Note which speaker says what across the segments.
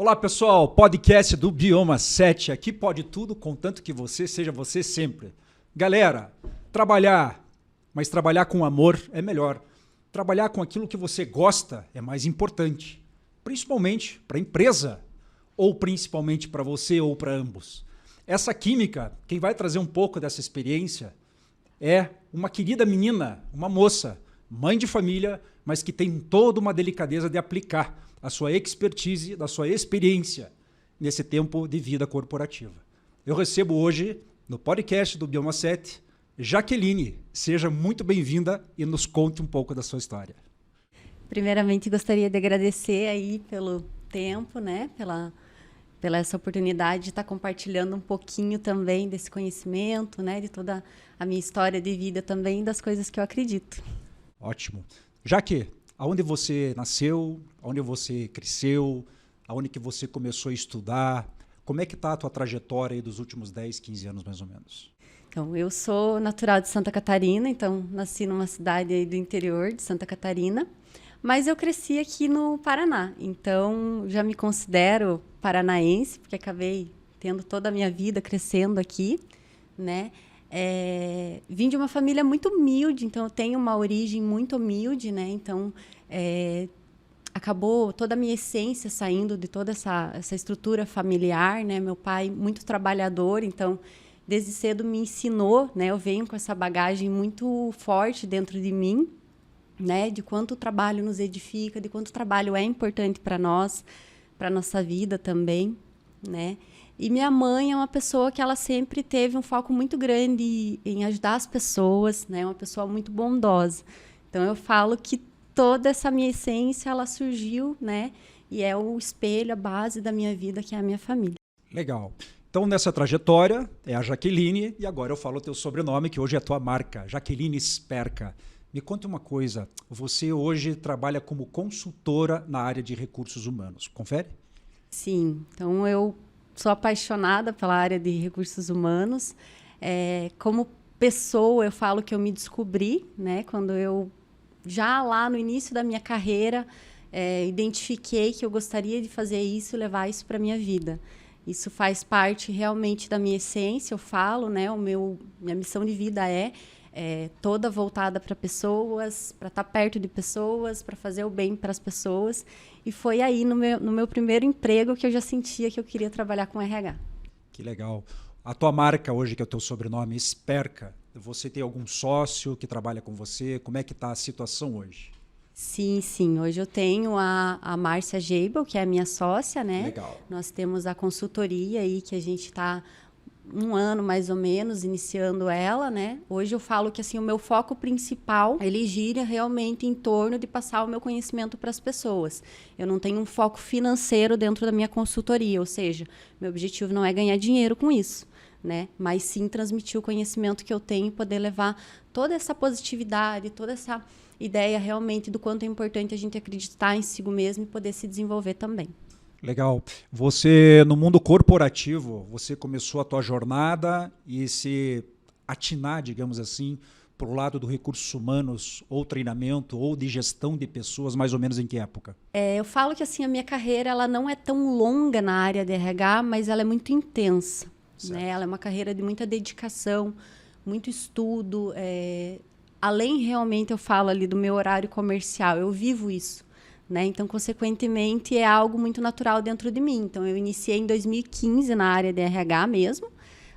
Speaker 1: Olá pessoal, podcast do Bioma 7, aqui pode tudo, contanto que você seja você sempre. Galera, trabalhar, mas trabalhar com amor é melhor. Trabalhar com aquilo que você gosta é mais importante, principalmente para a empresa, ou principalmente para você ou para ambos. Essa química, quem vai trazer um pouco dessa experiência é uma querida menina, uma moça, mãe de família, mas que tem toda uma delicadeza de aplicar a sua expertise, da sua experiência nesse tempo de vida corporativa. Eu recebo hoje, no podcast do Bioma 7, Jaqueline. Seja muito bem-vinda e nos conte um pouco da sua história.
Speaker 2: Primeiramente, gostaria de agradecer aí pelo tempo, né? Pela essa oportunidade de estar compartilhando um pouquinho também desse conhecimento, né? De toda a minha história de vida também, das coisas que eu acredito.
Speaker 1: Ótimo. Jaque, aonde você nasceu, aonde você cresceu, aonde que você começou a estudar, como é que está a tua trajetória aí dos últimos 10, 15 anos mais ou menos?
Speaker 2: Então, eu sou natural de Santa Catarina, então nasci numa cidade aí do interior de Santa Catarina, mas eu cresci aqui no Paraná, então já me considero paranaense, porque acabei tendo toda a minha vida crescendo aqui, né? Vim de uma família muito humilde, então eu tenho uma origem muito humilde, né? Então, acabou toda a minha essência saindo de toda essa estrutura familiar, né? Meu pai muito trabalhador, então desde cedo me ensinou, né? Eu venho com essa bagagem muito forte dentro de mim, né? De quanto o trabalho nos edifica, de quanto o trabalho é importante para nós, para nossa vida também, né? E minha mãe é uma pessoa que ela sempre teve um foco muito grande em ajudar as pessoas, né? Uma pessoa muito bondosa. Então eu falo que toda essa minha essência ela surgiu, né? E é o espelho, a base da minha vida, que é a minha família.
Speaker 1: Legal. Então, nessa trajetória, é a Jaqueline, e agora eu falo o teu sobrenome, que hoje é a tua marca, Jaqueline Sperca. Me conta uma coisa, você hoje trabalha como consultora na área de recursos humanos, confere?
Speaker 2: Sim, então eu sou apaixonada pela área de recursos humanos. Como pessoa, eu falo que eu me descobri, né? Quando eu, já lá no início da minha carreira, identifiquei que eu gostaria de fazer isso e levar isso para a minha vida. Isso faz parte realmente da minha essência, eu falo, né? Minha missão de vida é toda voltada para pessoas, para estar perto de pessoas, para fazer o bem para as pessoas. E foi aí, no meu primeiro emprego, que eu já sentia que eu queria trabalhar com RH.
Speaker 1: Que legal. A tua marca hoje, que é o teu sobrenome, Sperca, você tem algum sócio que trabalha com você? Como é que está a situação hoje?
Speaker 2: Sim, sim. Hoje eu tenho a Márcia Geibel, que é a minha sócia, né?
Speaker 1: Legal.
Speaker 2: Nós temos a consultoria aí, que a gente está um ano mais ou menos iniciando ela, né? Hoje eu falo que assim o meu foco principal ele gira realmente em torno de passar o meu conhecimento para as pessoas. Eu não tenho um foco financeiro dentro da minha consultoria, ou seja, meu objetivo não é ganhar dinheiro com isso, né? Mas sim transmitir o conhecimento que eu tenho e poder levar toda essa positividade, toda essa ideia realmente do quanto é importante a gente acreditar em si mesmo e poder se desenvolver também.
Speaker 1: Legal. Você, no mundo corporativo, você começou a tua jornada e se atinar, digamos assim, para o lado do recursos humanos, ou treinamento, ou de gestão de pessoas, mais ou menos em que época?
Speaker 2: Eu falo que assim, a minha carreira ela não é tão longa na área de RH, mas ela é muito intensa. Né? Ela é uma carreira de muita dedicação, muito estudo. Além, realmente, eu falo ali do meu horário comercial, eu vivo isso. Né? Então, consequentemente, é algo muito natural dentro de mim. Então, eu iniciei em 2015 na área de RH mesmo.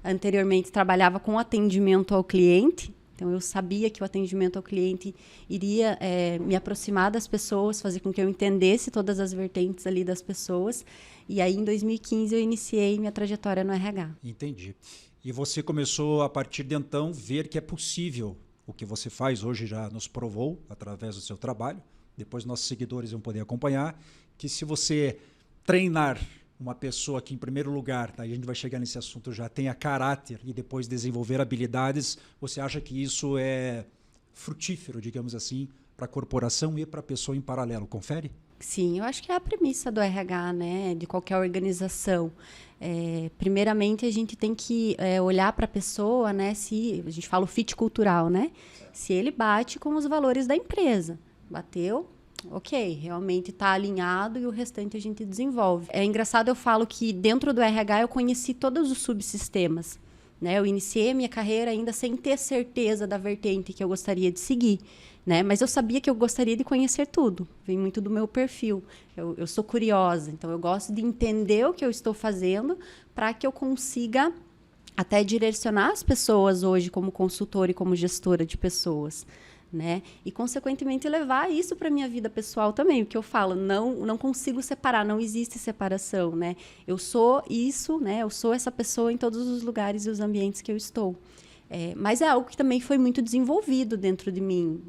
Speaker 2: Anteriormente, trabalhava com atendimento ao cliente. Então, eu sabia que o atendimento ao cliente iria me aproximar das pessoas, fazer com que eu entendesse todas as vertentes ali das pessoas. E aí, em 2015, eu iniciei minha trajetória no RH.
Speaker 1: Entendi. E você começou, a partir de então, ver que é possível. O que você faz hoje já nos provou, através do seu trabalho. Depois nossos seguidores vão poder acompanhar, que se você treinar uma pessoa que, em primeiro lugar, tá, a gente vai chegar nesse assunto já, tenha caráter e depois desenvolver habilidades, você acha que isso é frutífero, digamos assim, para a corporação e para a pessoa em paralelo, confere?
Speaker 2: Sim, eu acho que é a premissa do RH, né, de qualquer organização. Primeiramente, a gente tem que olhar para a pessoa, né, se a gente fala o fit cultural, né, se ele bate com os valores da empresa. Bateu, ok, realmente está alinhado e o restante a gente desenvolve. É engraçado, eu falo que dentro do RH eu conheci todos os subsistemas, né? Eu iniciei a minha carreira ainda sem ter certeza da vertente que eu gostaria de seguir, né? Mas eu sabia que eu gostaria de conhecer tudo, vem muito do meu perfil. Eu sou curiosa, então eu gosto de entender o que eu estou fazendo para que eu consiga até direcionar as pessoas hoje como consultora e como gestora de pessoas, né? E, consequentemente, levar isso para a minha vida pessoal também. O que eu falo, não consigo separar, não existe separação, né? Eu sou isso, né? Eu sou essa pessoa em todos os lugares e os ambientes que eu estou. Mas é algo que também foi muito desenvolvido dentro de mim.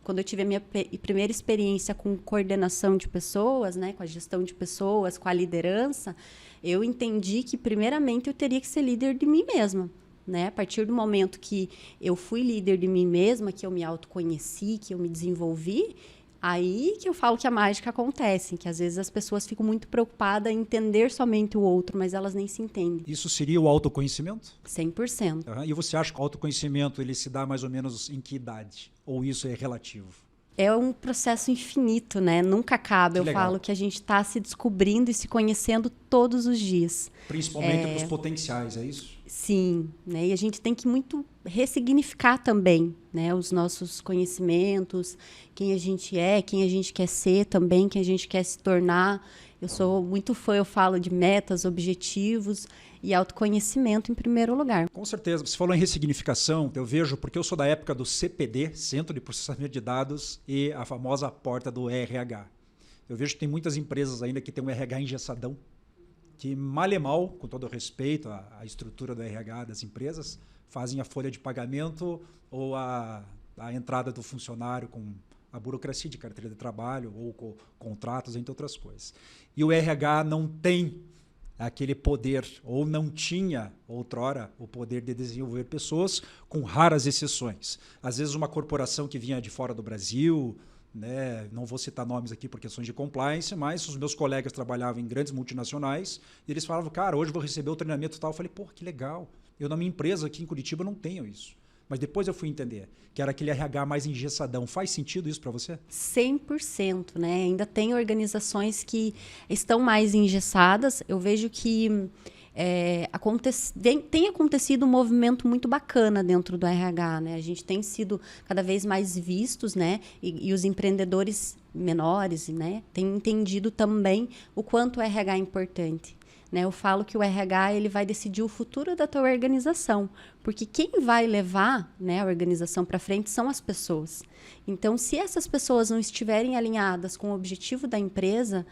Speaker 2: Quando eu tive a minha primeira experiência com coordenação de pessoas, né? Com a gestão de pessoas, com a liderança, eu entendi que, primeiramente, eu teria que ser líder de mim mesma. Né? A partir do momento que eu fui líder de mim mesma, que eu me autoconheci, que eu me desenvolvi, aí que eu falo que a mágica acontece, que às vezes as pessoas ficam muito preocupadas em entender somente o outro, mas elas nem se entendem.
Speaker 1: Isso seria o autoconhecimento?
Speaker 2: 100%.
Speaker 1: E você acha que o autoconhecimento ele se dá mais ou menos em que idade? Ou isso é relativo?
Speaker 2: É um processo infinito, né? Nunca acaba. Eu falo que a gente está se descobrindo e se conhecendo todos os dias.
Speaker 1: Principalmente para os potenciais, é isso?
Speaker 2: Sim, né? E a gente tem que muito ressignificar também, né? Os nossos conhecimentos, quem a gente é, quem a gente quer ser também, quem a gente quer se tornar. Eu sou muito fã, eu falo de metas, objetivos e autoconhecimento em primeiro lugar.
Speaker 1: Com certeza. Você falou em ressignificação, eu vejo, porque eu sou da época do CPD, Centro de Processamento de Dados, e a famosa porta do RH. Eu vejo que tem muitas empresas ainda que têm um RH engessadão, que mal e mal, com todo o respeito à estrutura do RH das empresas, fazem a folha de pagamento ou a entrada do funcionário com a burocracia de carteira de trabalho ou com contratos, entre outras coisas. E o RH não tem aquele poder, ou não tinha, outrora, o poder de desenvolver pessoas, com raras exceções. Às vezes uma corporação que vinha de fora do Brasil, né, não vou citar nomes aqui por questões de compliance, mas os meus colegas trabalhavam em grandes multinacionais e eles falavam, cara, hoje eu vou receber o treinamento tal. Eu falei, pô, que legal. Eu na minha empresa aqui em Curitiba não tenho isso. Mas depois eu fui entender que era aquele RH mais engessadão. Faz sentido isso para você?
Speaker 2: 100%, né? Ainda tem organizações que estão mais engessadas. Eu vejo que tem acontecido um movimento muito bacana dentro do RH, né? A gente tem sido cada vez mais vistos, né? E os empreendedores menores, né? Têm entendido também o quanto o RH é importante. Né, eu falo que o RH ele vai decidir o futuro da tua organização, porque quem vai levar, né, a organização para frente são as pessoas. Então, se essas pessoas não estiverem alinhadas com o objetivo da empresa,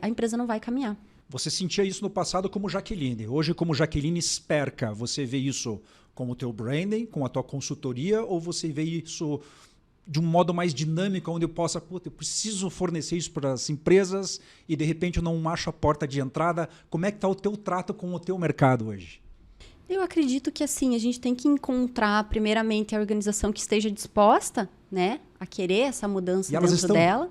Speaker 2: a empresa não vai caminhar.
Speaker 1: Você sentia isso no passado como Jaqueline. Hoje, como Jaqueline Sperca, você vê isso com o teu branding, com a tua consultoria, ou você vê isso de um modo mais dinâmico, onde eu possa, eu preciso fornecer isso para as empresas e, de repente, eu não acho a porta de entrada. Como é que está o teu trato com o teu mercado hoje?
Speaker 2: Eu acredito que, assim, a gente tem que encontrar, primeiramente, a organização que esteja disposta, né, a querer essa mudança dentro dela.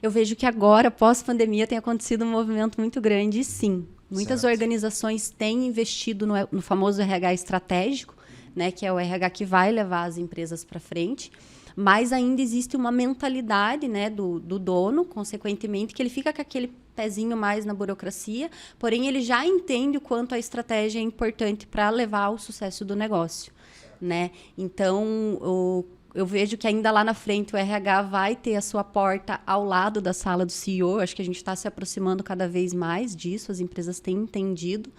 Speaker 2: Eu vejo que agora, pós-pandemia, tem acontecido um movimento muito grande, e sim. Muitas organizações têm investido no famoso RH estratégico, né, que é o RH que vai levar as empresas para frente. Mas ainda existe uma mentalidade, né, do dono, consequentemente, que ele fica com aquele pezinho mais na burocracia, porém ele já entende o quanto a estratégia é importante para levar ao sucesso do negócio, né? Então, eu vejo que ainda lá na frente o RH vai ter a sua porta ao lado da sala do CEO. Acho que a gente está se aproximando cada vez mais disso, as empresas têm entendido.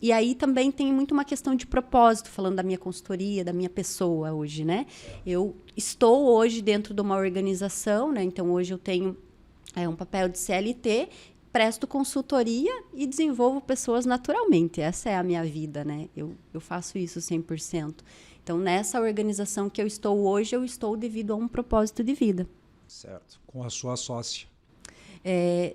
Speaker 2: E aí também tem muito uma questão de propósito, falando da minha consultoria, da minha pessoa hoje, né? Eu estou hoje dentro de uma organização, né? Então hoje eu tenho um papel de CLT, presto consultoria e desenvolvo pessoas naturalmente. Essa é a minha vida, né? Eu faço isso 100%. Então nessa organização que eu estou hoje, eu estou devido a um propósito de vida.
Speaker 1: Certo. Com a sua sócia.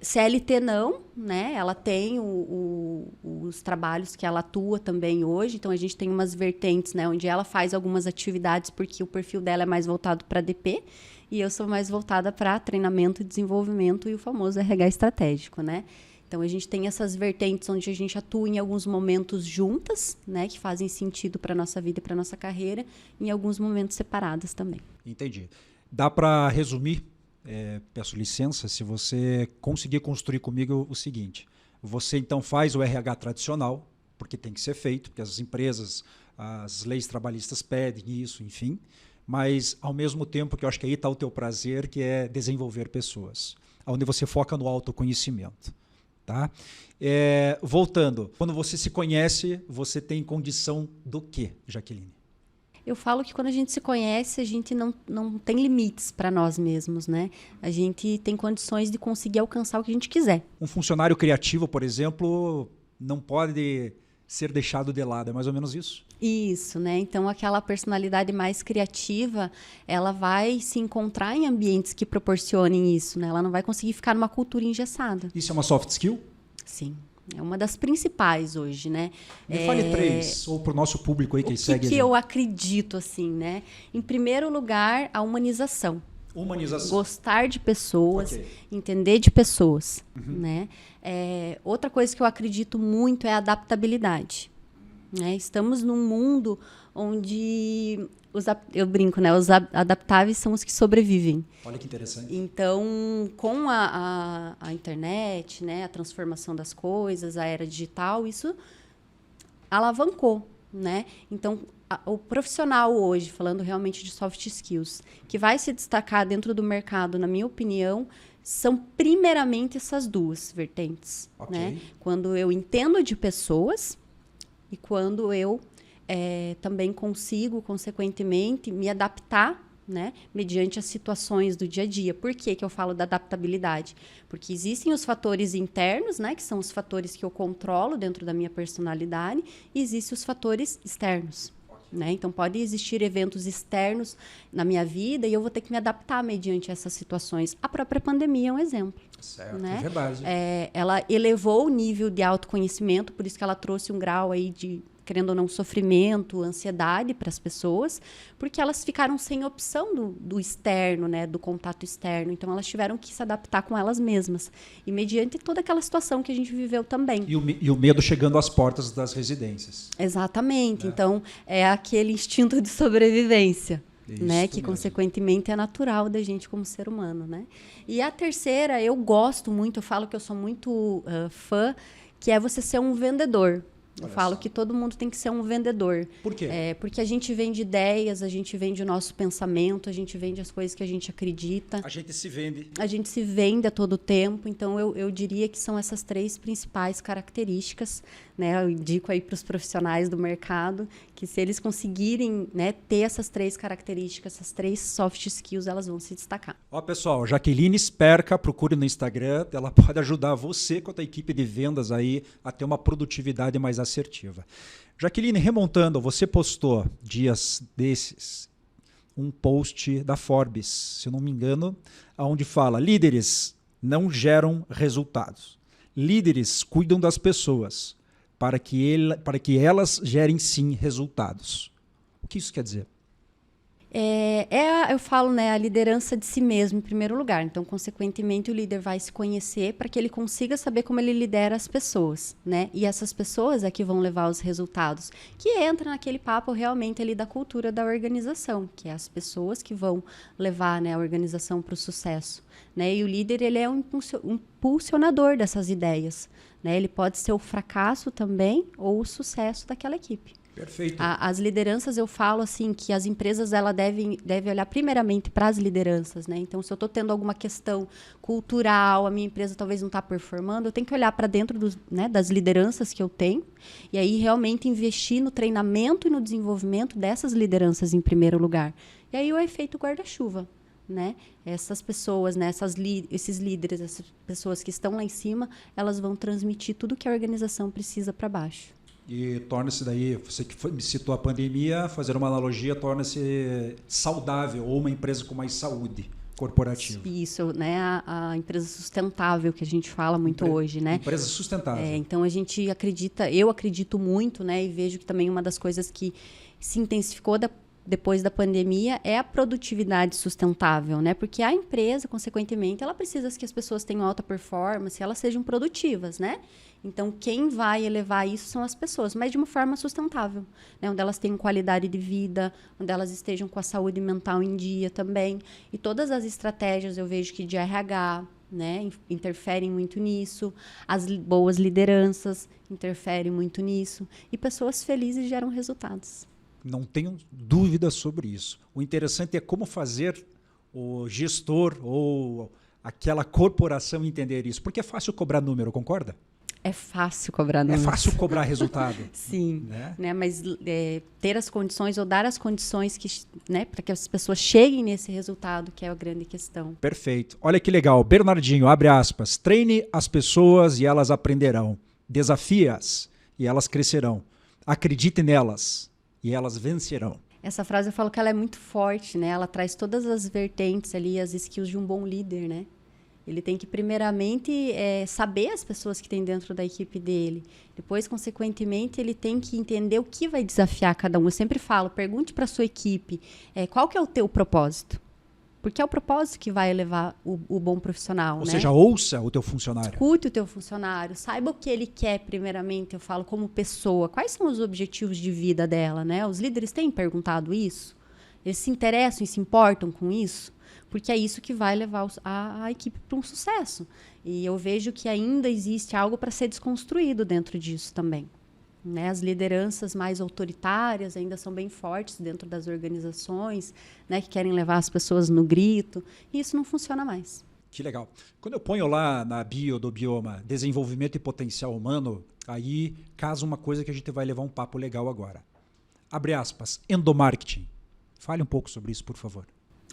Speaker 2: CLT não, né? Ela tem os trabalhos que ela atua também hoje, então a gente tem umas vertentes, né, onde ela faz algumas atividades porque o perfil dela é mais voltado para DP e eu sou mais voltada para treinamento e desenvolvimento e o famoso RH estratégico, né? Então a gente tem essas vertentes onde a gente atua em alguns momentos juntas, né, que fazem sentido para nossa vida e para nossa carreira, e em alguns momentos separadas também.
Speaker 1: Entendi. Dá para resumir peço licença, se você conseguir construir comigo o seguinte. Você então faz o RH tradicional, porque tem que ser feito, porque as empresas, as leis trabalhistas pedem isso, enfim. Mas, ao mesmo tempo, que eu acho que aí está o teu prazer, que é desenvolver pessoas, onde você foca no autoconhecimento. Tá? Voltando, quando você se conhece, você tem condição do quê, Jaqueline?
Speaker 2: Eu falo que quando a gente se conhece, a gente não tem limites para nós mesmos, né? A gente tem condições de conseguir alcançar o que a gente quiser.
Speaker 1: Um funcionário criativo, por exemplo, não pode ser deixado de lado, é mais ou menos isso?
Speaker 2: Isso, né? Então, aquela personalidade mais criativa, ela vai se encontrar em ambientes que proporcionem isso, né? Ela não vai conseguir ficar numa cultura engessada.
Speaker 1: Isso é uma soft skill?
Speaker 2: Sim. É uma das principais hoje, né?
Speaker 1: Me fale 3, ou para o nosso público aí que segue.
Speaker 2: O que eu acredito, assim, né? Em primeiro lugar, a humanização.
Speaker 1: Humanização.
Speaker 2: Gostar de pessoas, entender de pessoas, né? Outra coisa que eu acredito muito é a adaptabilidade. Né? Estamos num mundo onde, eu brinco, né? Os adaptáveis são os que sobrevivem.
Speaker 1: Olha que interessante.
Speaker 2: Então, com a internet, né? A transformação das coisas, a era digital, isso alavancou, né? Então, o profissional hoje, falando realmente de soft skills, que vai se destacar dentro do mercado, na minha opinião, são primeiramente essas duas vertentes. Né? Quando eu entendo de pessoas e quando eu também consigo, consequentemente, me adaptar, né, mediante as situações do dia a dia. Por que eu falo da adaptabilidade? Porque existem os fatores internos, né, que são os fatores que eu controlo dentro da minha personalidade, e existem os fatores externos. Né? Então, pode existir eventos externos na minha vida e eu vou ter que me adaptar mediante essas situações. A própria pandemia é um exemplo.
Speaker 1: Certo,
Speaker 2: né?
Speaker 1: É verdade.
Speaker 2: Ela elevou o nível de autoconhecimento, por isso que ela trouxe um grau aí de, querendo ou não, sofrimento, ansiedade para as pessoas, porque elas ficaram sem opção do externo, né, do contato externo. Então, elas tiveram que se adaptar com elas mesmas. E mediante toda aquela situação que a gente viveu também.
Speaker 1: E o medo chegando às portas das residências.
Speaker 2: Exatamente. Então, é aquele instinto de sobrevivência. Né, que,
Speaker 1: mesmo.
Speaker 2: Consequentemente, é natural da gente como ser humano. Né? E a terceira, eu gosto muito, eu falo que eu sou muito fã, que é você ser um vendedor. Eu falo que todo mundo tem que ser um vendedor.
Speaker 1: Por quê?
Speaker 2: Porque a gente vende ideias, a gente vende o nosso pensamento, a gente vende as coisas que a gente acredita.
Speaker 1: A gente se vende.
Speaker 2: A gente se vende a todo tempo. Então, eu diria que são essas 3 principais características. Né? Eu indico aí para os profissionais do mercado que se eles conseguirem, né, ter essas 3 características, essas 3 soft skills, elas vão se destacar.
Speaker 1: Ó, pessoal, Jaqueline Sperca, procure no Instagram. Ela pode ajudar você com a tua equipe de vendas aí a ter uma produtividade mais assertiva. Jaqueline, remontando, você postou dias desses um post da Forbes, se eu não me engano, onde fala: líderes não geram resultados. Líderes cuidam das pessoas para que elas gerem sim resultados. O que isso quer dizer?
Speaker 2: Eu falo, né, a liderança de si mesmo em primeiro lugar. Então, consequentemente, o líder vai se conhecer para que ele consiga saber como ele lidera as pessoas, né? E essas pessoas é que vão levar os resultados. Que entra naquele papo realmente ali da cultura da organização, que é as pessoas que vão levar, né, a organização para o sucesso. Né? E o líder, ele é um impulsionador dessas ideias. Né? Ele pode ser o fracasso também ou o sucesso daquela equipe.
Speaker 1: Perfeito.
Speaker 2: As lideranças, eu falo assim, que as empresas devem olhar primeiramente para as lideranças, né? Então, se eu estou tendo alguma questão cultural, a minha empresa talvez não está performando, eu tenho que olhar para dentro das lideranças que eu tenho e aí realmente investir no treinamento e no desenvolvimento dessas lideranças em primeiro lugar. E aí o efeito guarda-chuva. Né? Essas pessoas, né? Esses líderes, essas pessoas que estão lá em cima, elas vão transmitir tudo que a organização precisa para baixo.
Speaker 1: E torna-se daí, você que me citou a pandemia, fazer uma analogia, torna-se saudável ou uma empresa com mais saúde corporativa.
Speaker 2: Isso, né? A empresa sustentável que a gente fala muito hoje, né?
Speaker 1: Empresa sustentável.
Speaker 2: Então a gente acredita, eu acredito muito, né? E vejo que também uma das coisas que se intensificou depois da pandemia é a produtividade sustentável, né? Porque a empresa, consequentemente, ela precisa que as pessoas tenham alta performance, elas sejam produtivas, né? Então, quem vai elevar isso são as pessoas, mas de uma forma sustentável, né? Onde elas tenham qualidade de vida, onde elas estejam com a saúde mental em dia também. E todas as estratégias eu vejo que de RH, né, interferem muito nisso, as boas lideranças interferem muito nisso, e pessoas felizes geram resultados.
Speaker 1: Não tenho dúvida sobre isso. O interessante é como fazer o gestor ou aquela corporação entender isso, porque é fácil cobrar número, concorda?
Speaker 2: É fácil cobrar número.
Speaker 1: É fácil cobrar resultado.
Speaker 2: Sim, né? Mas ter as condições ou dar as condições que, né, para que as pessoas cheguem nesse resultado, que é a grande questão.
Speaker 1: Perfeito. Olha que legal. Bernardinho, abre aspas. Treine as pessoas e elas aprenderão. Desafie-as e elas crescerão. Acredite nelas e elas vencerão.
Speaker 2: Essa frase eu falo que ela é muito forte, né? Ela traz todas as vertentes ali, as skills de um bom líder, né? Ele tem que, primeiramente, saber as pessoas que tem dentro da equipe dele. Depois, consequentemente, ele tem que entender o que vai desafiar cada um. Eu sempre falo, pergunte para a sua equipe, qual que é o teu propósito? Porque é o propósito que vai elevar o bom profissional,
Speaker 1: Ou
Speaker 2: né?
Speaker 1: seja, ouça o teu funcionário.
Speaker 2: Escute o teu funcionário, saiba o que ele quer, primeiramente, eu falo, como pessoa. Quais são os objetivos de vida dela, né? Os líderes têm perguntado isso? Eles se interessam e se importam com isso? Porque é isso que vai levar a equipe para um sucesso. E eu vejo que ainda existe algo para ser desconstruído dentro disso também. Né? As lideranças mais autoritárias ainda são bem fortes dentro das organizações, né, que querem levar as pessoas no grito, e isso não funciona mais.
Speaker 1: Que legal. Quando eu ponho lá na bio do Bioma desenvolvimento e potencial humano, aí casa uma coisa que a gente vai levar um papo legal agora. Abre aspas, endomarketing. Fale um pouco sobre isso, por favor.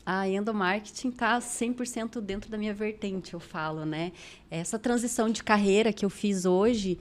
Speaker 2: A endomarketing está 100% dentro da minha vertente, eu falo, né? Essa transição de carreira que eu fiz hoje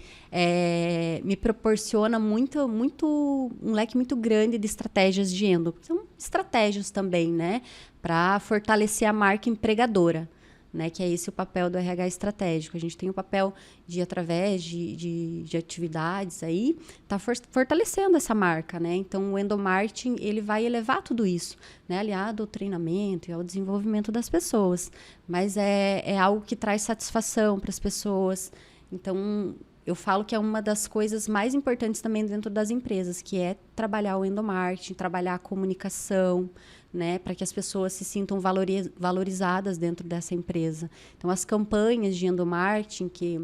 Speaker 2: me proporciona um leque muito grande de estratégias de endo. São estratégias também, né? Para fortalecer a marca empregadora. Né, que é esse o papel do RH estratégico. A gente tem o papel de, através de atividades aí, tá fortalecendo essa marca, né? Então, o endomarketing, ele vai elevar tudo isso, né? Aliado ao treinamento e ao desenvolvimento das pessoas. Mas é algo que traz satisfação para as pessoas. Então, eu falo que é uma das coisas mais importantes também dentro das empresas, que é trabalhar o endomarketing, trabalhar a comunicação, né, para que as pessoas se sintam valorizadas dentro dessa empresa. Então, as campanhas de endomarketing, que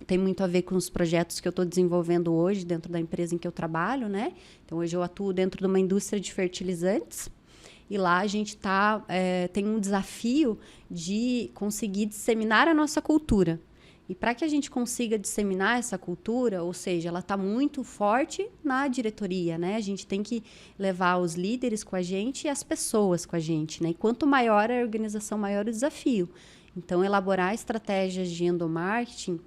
Speaker 2: tem muito a ver com os projetos que eu estou desenvolvendo hoje dentro da empresa em que eu trabalho, né? Então, hoje eu atuo dentro de uma indústria de fertilizantes, e lá a gente tem um desafio de conseguir disseminar a nossa cultura. E para que a gente consiga disseminar essa cultura, ou seja, ela está muito forte na diretoria, né? A gente tem que levar os líderes com a gente e as pessoas com a gente, né? E quanto maior a organização, maior o desafio. Então, elaborar estratégias de endomarketing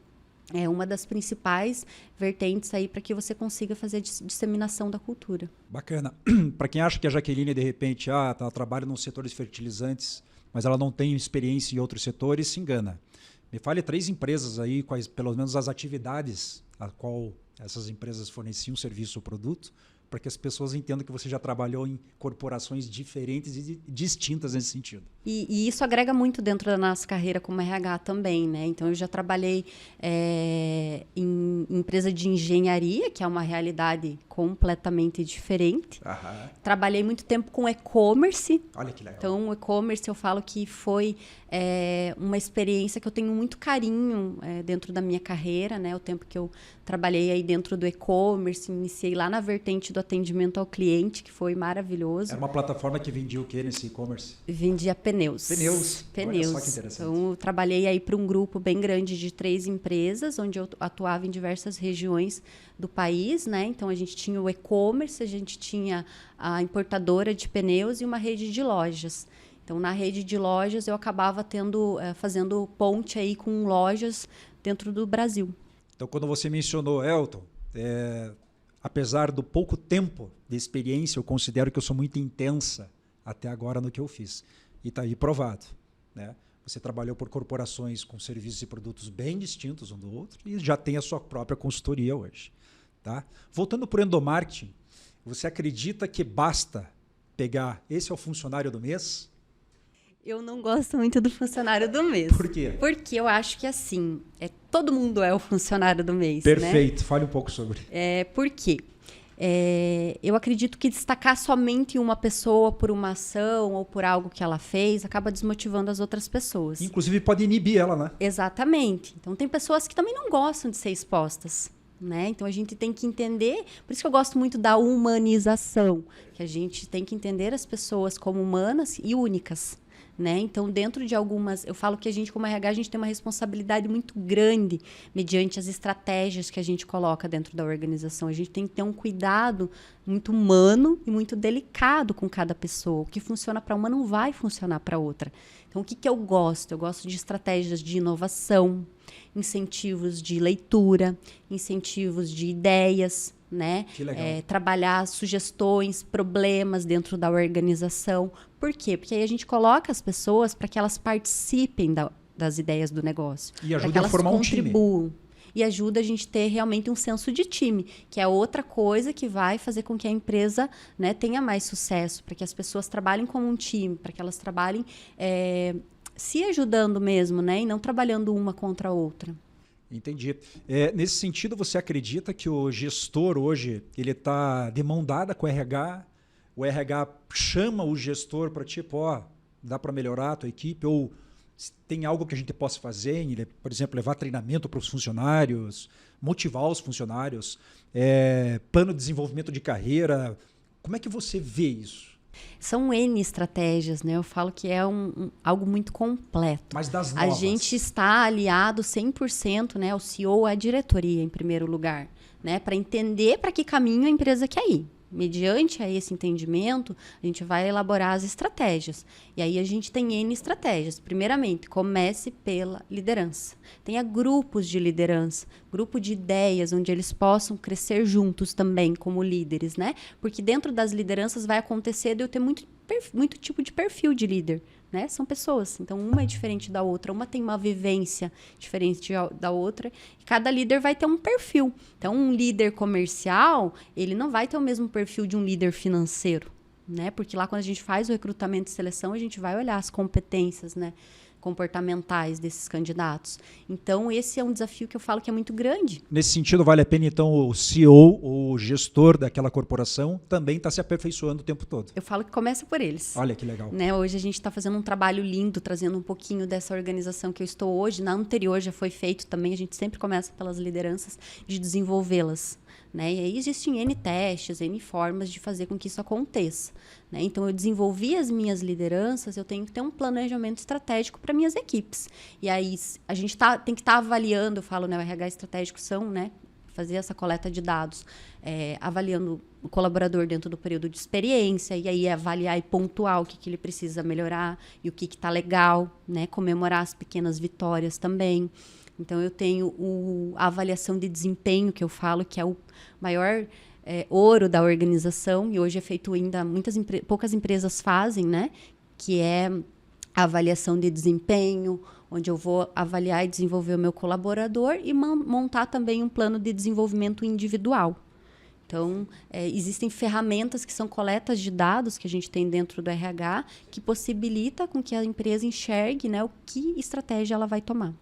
Speaker 2: é uma das principais vertentes aí para que você consiga fazer a disseminação da cultura.
Speaker 1: Bacana. Para quem acha que a Jaqueline, de repente, ela trabalha no setor de fertilizantes, mas ela não tem experiência em outros setores, se engana. Me fale 3 empresas aí, quais pelo menos as atividades a qual essas empresas forneciam serviço ou produto, para que as pessoas entendam que você já trabalhou em corporações diferentes e distintas nesse sentido.
Speaker 2: E isso agrega muito dentro da nossa carreira como RH também, né? Então, eu já trabalhei em empresa de engenharia, que é uma realidade completamente diferente.
Speaker 1: Aham.
Speaker 2: Trabalhei muito tempo com e-commerce.
Speaker 1: Olha que legal.
Speaker 2: Então, o e-commerce eu falo que foi uma experiência que eu tenho muito carinho dentro da minha carreira, né? O tempo que eu trabalhei aí dentro do e-commerce, iniciei lá na vertente do atendimento ao cliente, que foi maravilhoso.
Speaker 1: Era uma plataforma que vendia o que nesse e-commerce?
Speaker 2: Vendia pneus.
Speaker 1: Pneus. Olha só que interessante.
Speaker 2: Então, eu trabalhei aí para um grupo bem grande de 3 empresas, onde eu atuava em diversas regiões do país, né? Então, a gente tinha o e-commerce, a gente tinha a importadora de pneus e uma rede de lojas. Então, na rede de lojas, eu acabava fazendo ponte aí com lojas dentro do Brasil.
Speaker 1: Então, quando você mencionou Elton, apesar do pouco tempo de experiência, eu considero que eu sou muito intensa até agora no que eu fiz. E está aí provado. Né? Você trabalhou por corporações com serviços e produtos bem distintos um do outro e já tem a sua própria consultoria hoje. Tá? Voltando para o endomarketing, você acredita que basta pegar, esse é o funcionário do mês?
Speaker 2: Eu não gosto muito do funcionário do mês.
Speaker 1: Por quê?
Speaker 2: Porque eu acho que assim, todo mundo é o funcionário do mês.
Speaker 1: Perfeito,
Speaker 2: né?
Speaker 1: Fale um pouco sobre.
Speaker 2: Por quê? Eu acredito que destacar somente uma pessoa por uma ação ou por algo que ela fez acaba desmotivando as outras pessoas.
Speaker 1: Inclusive pode inibir ela, né?
Speaker 2: Exatamente. Então tem pessoas que também não gostam de ser expostas. Né? Então a gente tem que entender, por isso que eu gosto muito da humanização, que a gente tem que entender as pessoas como humanas e únicas. Né? Então, dentro de algumas... Eu falo que a gente, como RH, a gente tem uma responsabilidade muito grande mediante as estratégias que a gente coloca dentro da organização. A gente tem que ter um cuidado muito humano e muito delicado com cada pessoa. O que funciona para uma não vai funcionar para outra. Então, o que eu gosto? Eu gosto de estratégias de inovação, incentivos de leitura, incentivos de ideias, né?
Speaker 1: Que legal.
Speaker 2: Trabalhar sugestões, problemas dentro da organização. Por quê? Porque aí a gente coloca as pessoas para que elas participem das ideias do negócio.
Speaker 1: E ajuda a formar um time.
Speaker 2: E ajuda a gente a ter realmente um senso de time, que é outra coisa que vai fazer com que a empresa, né, tenha mais sucesso, para que as pessoas trabalhem como um time, para que elas trabalhem se ajudando mesmo, né, e não trabalhando uma contra a outra.
Speaker 1: Entendi. Nesse sentido, você acredita que o gestor hoje ele está de mão dada com o RH? O RH chama o gestor para dá para melhorar a tua equipe? Ou tem algo que a gente possa fazer, por exemplo, levar treinamento para os funcionários, motivar os funcionários, plano de desenvolvimento de carreira? Como é que você vê isso?
Speaker 2: São N estratégias, né? Eu falo que é algo muito completo.
Speaker 1: Mas das novas?
Speaker 2: A gente está aliado 100%, né, ao CEO, à diretoria, em primeiro lugar, né, para entender para que caminho a empresa quer ir. Mediante a esse entendimento, a gente vai elaborar as estratégias. E aí a gente tem N estratégias. Primeiramente, comece pela liderança. Tenha grupos de liderança, grupo de ideias, onde eles possam crescer juntos também como líderes, né? Porque dentro das lideranças vai acontecer de eu ter muito tipo de perfil de líder. Né? São pessoas, então uma é diferente da outra, uma tem uma vivência diferente da outra, e cada líder vai ter um perfil. Então, um líder comercial, ele não vai ter o mesmo perfil de um líder financeiro, né? Porque lá quando a gente faz o recrutamento e seleção, a gente vai olhar as competências, né, comportamentais desses candidatos. Então, esse é um desafio que eu falo que é muito grande.
Speaker 1: Nesse sentido, vale a pena, então, o CEO, o gestor daquela corporação, também está se aperfeiçoando o tempo todo.
Speaker 2: Eu falo que começa por eles.
Speaker 1: Olha que legal.
Speaker 2: Né? Hoje a gente está fazendo um trabalho lindo, trazendo um pouquinho dessa organização que eu estou hoje. Na anterior já foi feito também, a gente sempre começa pelas lideranças, de desenvolvê-las. Né? E aí existem N testes, N formas de fazer com que isso aconteça. Né? Então, eu desenvolvi as minhas lideranças, eu tenho que ter um planejamento estratégico para minhas equipes. E aí, a gente tem que estar avaliando, eu falo, né, o RH estratégico são, né, fazer essa coleta de dados, avaliando o colaborador dentro do período de experiência, e aí avaliar e pontuar o que ele precisa melhorar e o que está legal, né? Comemorar as pequenas vitórias também. Então, eu tenho a avaliação de desempenho, que eu falo que é o maior ouro da organização, e hoje é feito ainda, poucas empresas fazem, né? Que é a avaliação de desempenho, onde eu vou avaliar e desenvolver o meu colaborador e montar também um plano de desenvolvimento individual. Então, existem ferramentas que são coletas de dados que a gente tem dentro do RH, que possibilita com que a empresa enxergue, né, o que estratégia ela vai tomar.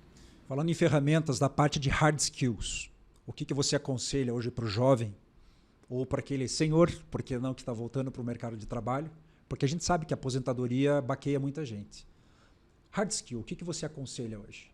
Speaker 1: Falando em ferramentas da parte de hard skills, o que você aconselha hoje para o jovem ou para aquele senhor, por que não, que está voltando para o mercado de trabalho? Porque a gente sabe que a aposentadoria baqueia muita gente. Hard skill, o que você aconselha hoje?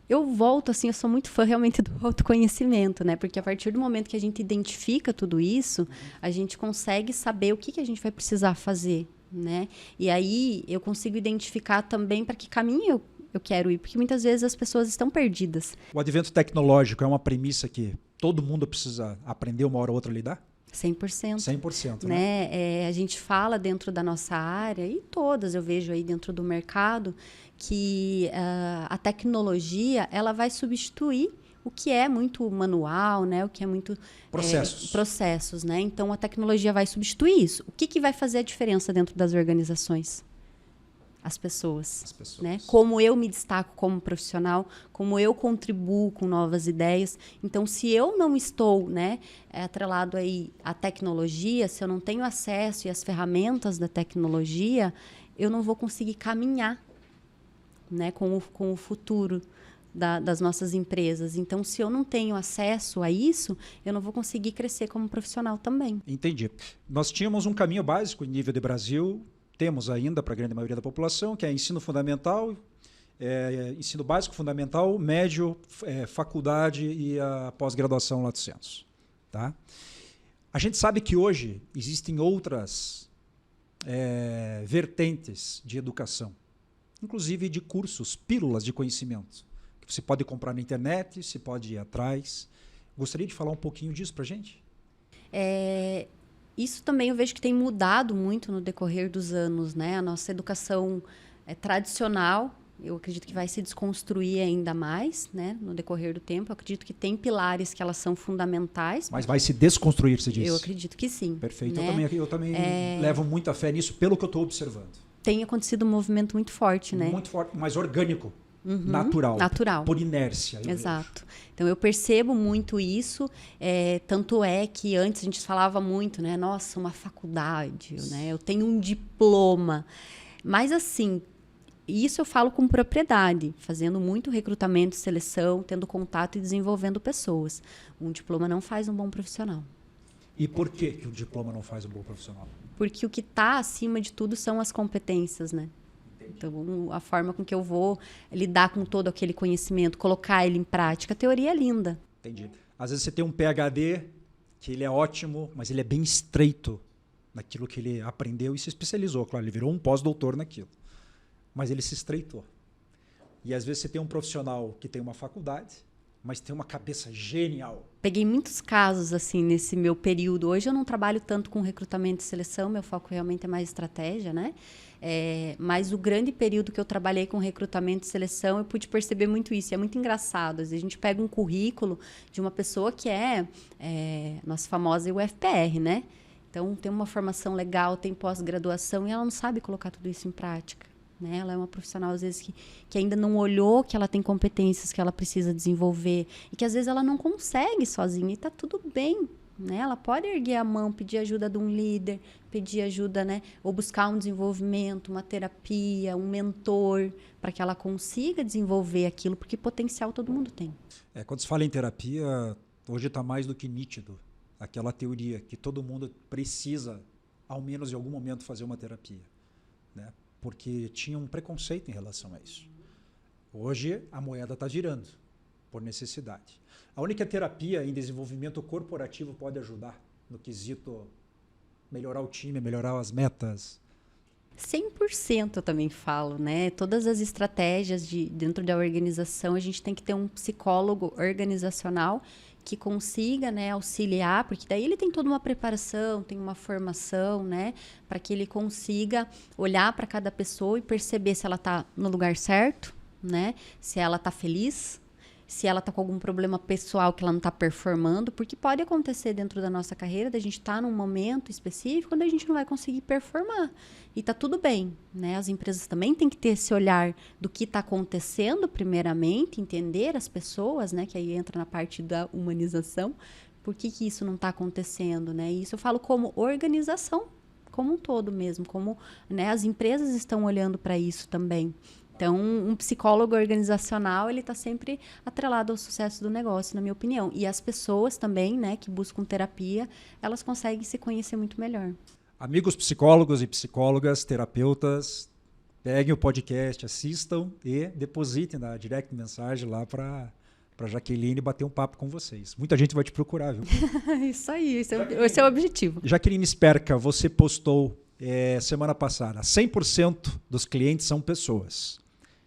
Speaker 2: Eu volto, assim, eu sou muito fã realmente do autoconhecimento, né? Porque a partir do momento que a gente identifica tudo isso, a gente consegue saber o que a gente vai precisar fazer, né? E aí eu consigo identificar também para que caminho eu quero ir, porque muitas vezes as pessoas estão perdidas.
Speaker 1: O advento tecnológico é uma premissa que todo mundo precisa aprender uma hora ou outra a lidar?
Speaker 2: 100%.
Speaker 1: 100%,
Speaker 2: né? A gente fala dentro da nossa área, e todas eu vejo aí dentro do mercado, que a tecnologia ela vai substituir o que é muito manual, né? O que é muito... processos, né? Então, a tecnologia vai substituir isso. O que vai fazer a diferença dentro das organizações? as pessoas.
Speaker 1: As pessoas.
Speaker 2: Né? Como eu me destaco como profissional, como eu contribuo com novas ideias. Então, se eu não estou, né, atrelado aí à tecnologia, se eu não tenho acesso às ferramentas da tecnologia, eu não vou conseguir caminhar, né, com o futuro das nossas empresas. Então, se eu não tenho acesso a isso, eu não vou conseguir crescer como profissional também.
Speaker 1: Entendi. Nós tínhamos um caminho básico em nível de Brasil, temos ainda para a grande maioria da população, que é ensino fundamental, ensino básico, fundamental, médio, faculdade e a pós-graduação lato sensu. Tá? A gente sabe que hoje existem outras vertentes de educação, inclusive de cursos, pílulas de conhecimento, que você pode comprar na internet, você pode ir atrás. Gostaria de falar um pouquinho disso para a gente?
Speaker 2: Isso também eu vejo que tem mudado muito no decorrer dos anos, né? A nossa educação tradicional, eu acredito que vai se desconstruir ainda mais, né? No decorrer do tempo. Eu acredito que tem pilares que elas são fundamentais.
Speaker 1: Mas vai se desconstruir, você disse?
Speaker 2: Eu acredito que sim.
Speaker 1: Perfeito.
Speaker 2: Né?
Speaker 1: Eu também levo muita fé nisso, pelo que eu estou observando.
Speaker 2: Tem acontecido um movimento muito forte, né?
Speaker 1: Muito forte, mas orgânico. Natural.
Speaker 2: Por
Speaker 1: inércia.
Speaker 2: Exato. Então, eu percebo muito isso. Tanto é que antes a gente falava muito, né? Nossa, uma faculdade, né? Eu tenho um diploma. Mas, assim, isso eu falo com propriedade, fazendo muito recrutamento, seleção, tendo contato e desenvolvendo pessoas. Um diploma não faz um bom profissional.
Speaker 1: E por que o diploma não faz um bom profissional?
Speaker 2: Porque o que está acima de tudo são as competências, né? Então, a forma com que eu vou lidar com todo aquele conhecimento, colocar ele em prática. A teoria é linda.
Speaker 1: Entendi. Às vezes você tem um PhD, que ele é ótimo, mas ele é bem estreito naquilo que ele aprendeu e se especializou. Claro, ele virou um pós-doutor naquilo. Mas ele se estreitou. E às vezes você tem um profissional que tem uma faculdade, mas tem uma cabeça genial.
Speaker 2: Peguei muitos casos assim nesse meu período. Hoje eu não trabalho tanto com recrutamento e seleção, meu foco realmente é mais estratégia, né? Mas o grande período que eu trabalhei com recrutamento e seleção, eu pude perceber muito isso. E é muito engraçado. Às vezes a gente pega um currículo de uma pessoa que nossa famosa UFPR, né? Então, tem uma formação legal, tem pós-graduação e ela não sabe colocar tudo isso em prática. Né? Ela é uma profissional, às vezes, que ainda não olhou que ela tem competências que ela precisa desenvolver e que, às vezes, ela não consegue sozinha e está tudo bem. Né? Ela pode erguer a mão, pedir ajuda de um líder, pedir ajuda, né? Ou buscar um desenvolvimento, uma terapia, um mentor, para que ela consiga desenvolver aquilo, porque potencial todo mundo tem.
Speaker 1: Quando se fala em terapia, hoje está mais do que nítido aquela teoria que todo mundo precisa, ao menos em algum momento, fazer uma terapia. Né? Porque tinha um preconceito em relação a isso. Hoje, a moeda está girando por necessidade. A única terapia em desenvolvimento corporativo pode ajudar no quesito melhorar o time, melhorar as metas.
Speaker 2: 100% eu também falo, né? Todas as estratégias dentro da organização, a gente tem que ter um psicólogo organizacional que consiga, né, auxiliar, porque daí ele tem toda uma preparação, tem uma formação, né, para que ele consiga olhar para cada pessoa e perceber se ela está no lugar certo, né, se ela está feliz, se ela está com algum problema pessoal que ela não está performando, porque pode acontecer dentro da nossa carreira, da gente estar num momento específico onde a gente não vai conseguir performar. E está tudo bem, né? As empresas também têm que ter esse olhar do que está acontecendo, primeiramente, entender as pessoas, né? Que aí entra na parte da humanização. Por que isso não está acontecendo, né? E isso eu falo como organização, como um todo mesmo, como, né, as empresas estão olhando para isso também. Então, um psicólogo organizacional, ele está sempre atrelado ao sucesso do negócio, na minha opinião. E as pessoas também, né, que buscam terapia, elas conseguem se conhecer muito melhor.
Speaker 1: Amigos psicólogos e psicólogas, terapeutas, peguem o podcast, assistam e depositem na direct mensagem lá para Jaqueline bater um papo com vocês. Muita gente vai te procurar, viu?
Speaker 2: Isso aí, esse é o objetivo.
Speaker 1: Jaqueline Sperka, você postou semana passada, 100% dos clientes são pessoas.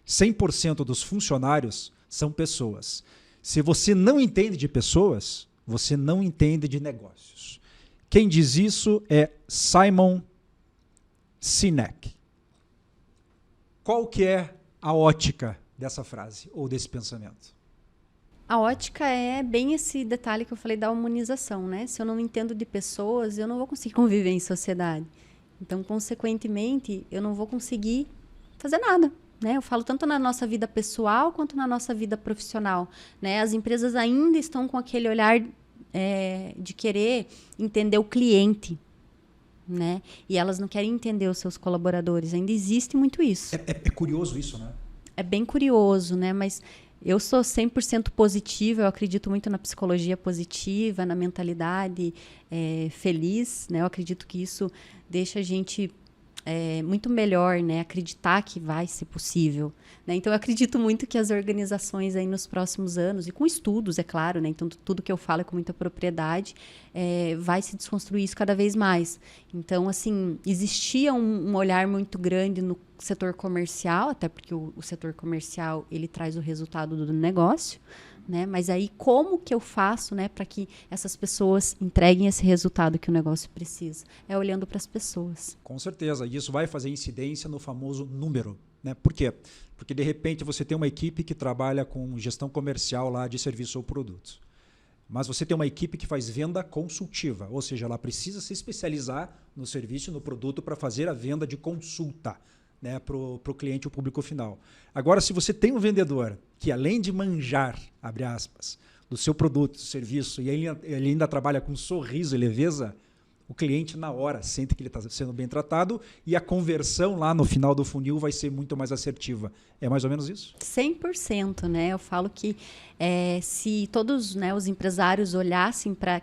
Speaker 1: 100% dos funcionários são pessoas. Se você não entende de pessoas, você não entende de negócios. Quem diz isso é Simon Sinek. Qual que é a ótica dessa frase ou desse pensamento?
Speaker 2: A ótica é bem esse detalhe que eu falei da humanização, né? Se eu não entendo de pessoas, eu não vou conseguir conviver em sociedade. Então, consequentemente, eu não vou conseguir fazer nada. Né? Eu falo tanto na nossa vida pessoal quanto na nossa vida profissional. Né? As empresas ainda estão com aquele olhar de querer entender o cliente. Né? E elas não querem entender os seus colaboradores. Ainda existe muito isso.
Speaker 1: É curioso isso, né?
Speaker 2: É bem curioso, né? Mas eu sou 100% positiva, eu acredito muito na psicologia positiva, na mentalidade feliz. Né? Eu acredito que isso deixa a gente muito melhor, né? Acreditar que vai ser possível. Né? Então, eu acredito muito que as organizações aí nos próximos anos, e com estudos, é claro, né? Então, tudo que eu falo é com muita propriedade, vai se desconstruir isso cada vez mais. Então, assim, existia um olhar muito grande no setor comercial, até porque o setor comercial, ele traz o resultado do negócio, né? Mas aí, como que eu faço, né, para que essas pessoas entreguem esse resultado que o negócio precisa? É olhando para as pessoas.
Speaker 1: Com certeza. E isso vai fazer incidência no famoso número. Né? Por quê? Porque, de repente, você tem uma equipe que trabalha com gestão comercial lá de serviço ou produtos. Mas você tem uma equipe que faz venda consultiva, ou seja, ela precisa se especializar no serviço e no produto para fazer a venda de consulta, né, para o cliente, o público final. Agora, se você tem um vendedor que, além de manjar, abre aspas, do seu produto, do serviço, e ele ainda trabalha com sorriso e leveza, o cliente, na hora, sente que ele está sendo bem tratado e a conversão lá no final do funil vai ser muito mais assertiva. É mais ou menos isso?
Speaker 2: 100%, né? Eu falo que se todos, né, os empresários olhassem para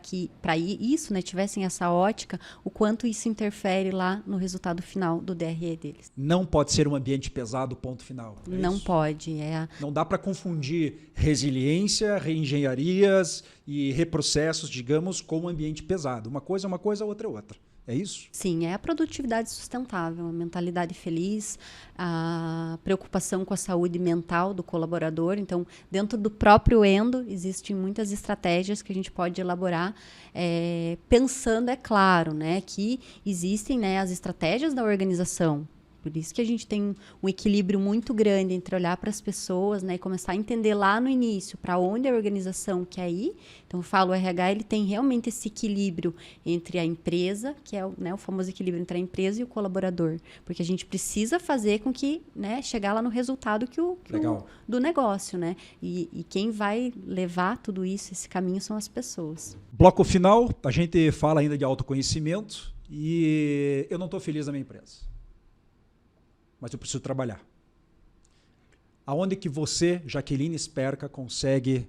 Speaker 2: isso, né, tivessem essa ótica, o quanto isso interfere lá no resultado final do DRE deles.
Speaker 1: Não pode ser um ambiente pesado, ponto final.
Speaker 2: Não pode.
Speaker 1: Não dá para confundir resiliência, reengenharias e reprocessos, digamos, com um ambiente pesado. Uma coisa é uma coisa, outra é outra. É isso?
Speaker 2: Sim, é a produtividade sustentável, a mentalidade feliz, a preocupação com a saúde mental do colaborador. Então, dentro do próprio Endo, existem muitas estratégias que a gente pode elaborar, pensando, é claro, né, que existem, né, as estratégias da organização. Por isso que a gente tem um equilíbrio muito grande entre olhar para as pessoas, né, e começar a entender lá no início para onde a organização quer ir. Então, eu falo, o RH ele tem realmente esse equilíbrio entre a empresa, que é o famoso equilíbrio entre a empresa e o colaborador. Porque a gente precisa fazer com que, né, chegar lá no resultado do negócio. Né? E quem vai levar tudo isso, esse caminho, são as pessoas.
Speaker 1: Bloco final, a gente fala ainda de autoconhecimento e eu não estou feliz na minha empresa. Mas eu preciso trabalhar. Aonde que você, Jaqueline Sperca, consegue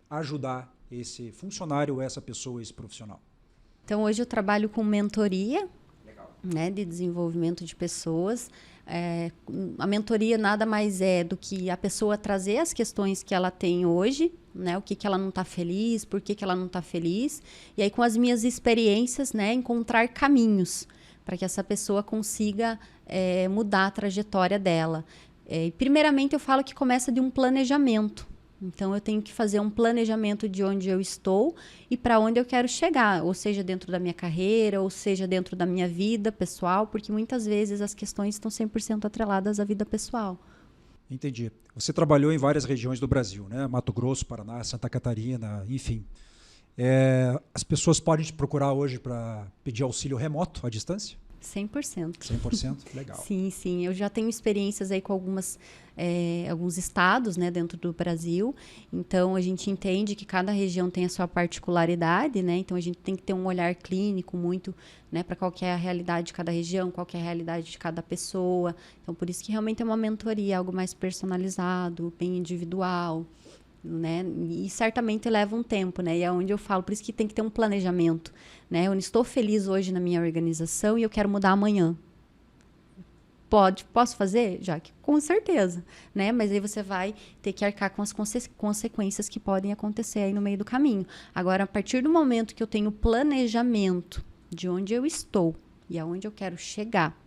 Speaker 1: ajudar esse funcionário ou essa pessoa, esse profissional?
Speaker 2: Então, hoje eu trabalho com mentoria, né, de desenvolvimento de pessoas. A mentoria nada mais é do que a pessoa trazer as questões que ela tem hoje, né, o que ela não está feliz, por que ela não está feliz, e aí com as minhas experiências, né, encontrar caminhos para que essa pessoa consiga mudar a trajetória dela. Primeiramente, eu falo que começa de um planejamento. Então, eu tenho que fazer um planejamento de onde eu estou e para onde eu quero chegar, ou seja, dentro da minha carreira, ou seja, dentro da minha vida pessoal, porque muitas vezes as questões estão 100% atreladas à vida pessoal.
Speaker 1: Entendi. Você trabalhou em várias regiões do Brasil, né? Mato Grosso, Paraná, Santa Catarina, enfim. As pessoas podem te procurar hoje para pedir auxílio remoto, à distância?
Speaker 2: 100%.
Speaker 1: 100%? Legal.
Speaker 2: Sim, sim. Eu já tenho experiências aí com alguns estados, né, dentro do Brasil. Então, a gente entende que cada região tem a sua particularidade, né? Então, a gente tem que ter um olhar clínico muito, né, para qual que é a realidade de cada região, qual que é a realidade de cada pessoa. Então, por isso que realmente é uma mentoria, algo mais personalizado, bem individual, né? E certamente leva um tempo, né? E é onde eu falo, por isso que tem que ter um planejamento, né? Eu não estou feliz hoje na minha organização e eu quero mudar amanhã. Posso fazer, Jaque? Com certeza, né? Mas aí você vai ter que arcar com as consequências que podem acontecer aí no meio do caminho. Agora, a partir do momento que eu tenho planejamento de onde eu estou e aonde eu quero chegar,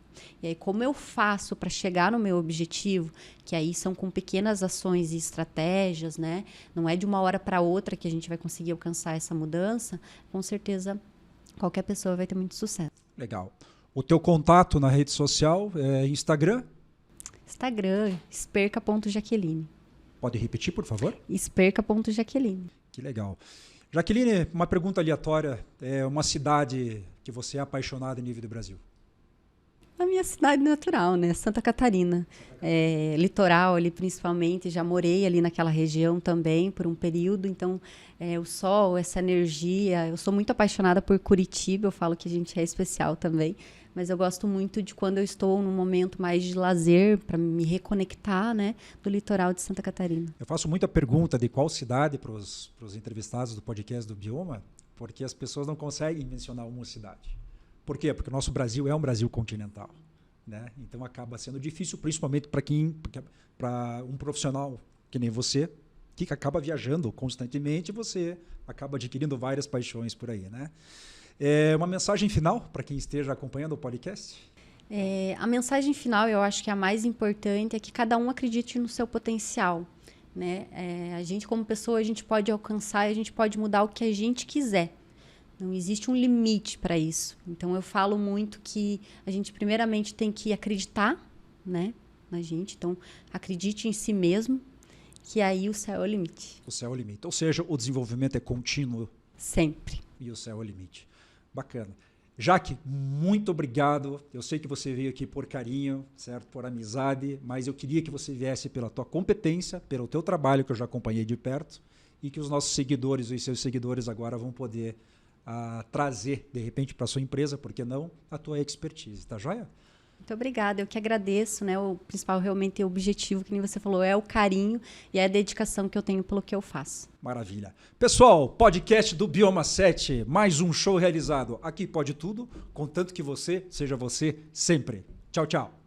Speaker 2: e aí como eu faço para chegar no meu objetivo, que aí são com pequenas ações e estratégias, né? Não é de uma hora para outra que a gente vai conseguir alcançar essa mudança, com certeza qualquer pessoa vai ter muito sucesso.
Speaker 1: Legal. O teu contato na rede social é Instagram?
Speaker 2: Instagram, esperca.jaqueline.
Speaker 1: Pode repetir, por favor?
Speaker 2: Esperca.jaqueline.
Speaker 1: Que legal. Jaqueline, uma pergunta aleatória. É uma cidade que você é apaixonada em nível do Brasil?
Speaker 2: A minha cidade natural, né? Santa Catarina. Litoral ali, principalmente. Já morei ali naquela região também por um período. Então, o sol, essa energia. Eu sou muito apaixonada por Curitiba. Eu falo que a gente é especial também. Mas eu gosto muito de quando eu estou num momento mais de lazer, para me reconectar, né? Do litoral de Santa Catarina.
Speaker 1: Eu faço muita pergunta de qual cidade para os entrevistados do podcast do Bioma, porque as pessoas não conseguem mencionar uma cidade. Por quê? Porque o nosso Brasil é um Brasil continental, né? Então acaba sendo difícil, principalmente para um profissional que nem você, que acaba viajando constantemente, você acaba adquirindo várias paixões por aí, né? Uma mensagem final para quem esteja acompanhando o podcast?
Speaker 2: A mensagem final, eu acho que a mais importante é que cada um acredite no seu potencial, né? A gente, como pessoa, a gente pode alcançar e a gente pode mudar o que a gente quiser. Não existe um limite para isso. Então, eu falo muito que a gente, primeiramente, tem que acreditar, né, na gente. Então, acredite em si mesmo, que aí o céu é o limite.
Speaker 1: O céu é o limite. Ou seja, o desenvolvimento é contínuo.
Speaker 2: Sempre.
Speaker 1: E o céu é o limite. Bacana. Jaque, muito obrigado. Eu sei que você veio aqui por carinho, certo? Por amizade, mas eu queria que você viesse pela tua competência, pelo teu trabalho, que eu já acompanhei de perto, e que os nossos seguidores e os seus seguidores agora vão poder trazer, de repente, para a sua empresa, por que não, a tua expertise, tá joia?
Speaker 2: Muito obrigada, eu que agradeço, né? O principal realmente é o objetivo, que nem você falou, é o carinho e é a dedicação que eu tenho pelo que eu faço.
Speaker 1: Maravilha. Pessoal, podcast do Bioma 7, mais um show realizado. Aqui pode tudo, contanto que você seja você sempre. Tchau, tchau.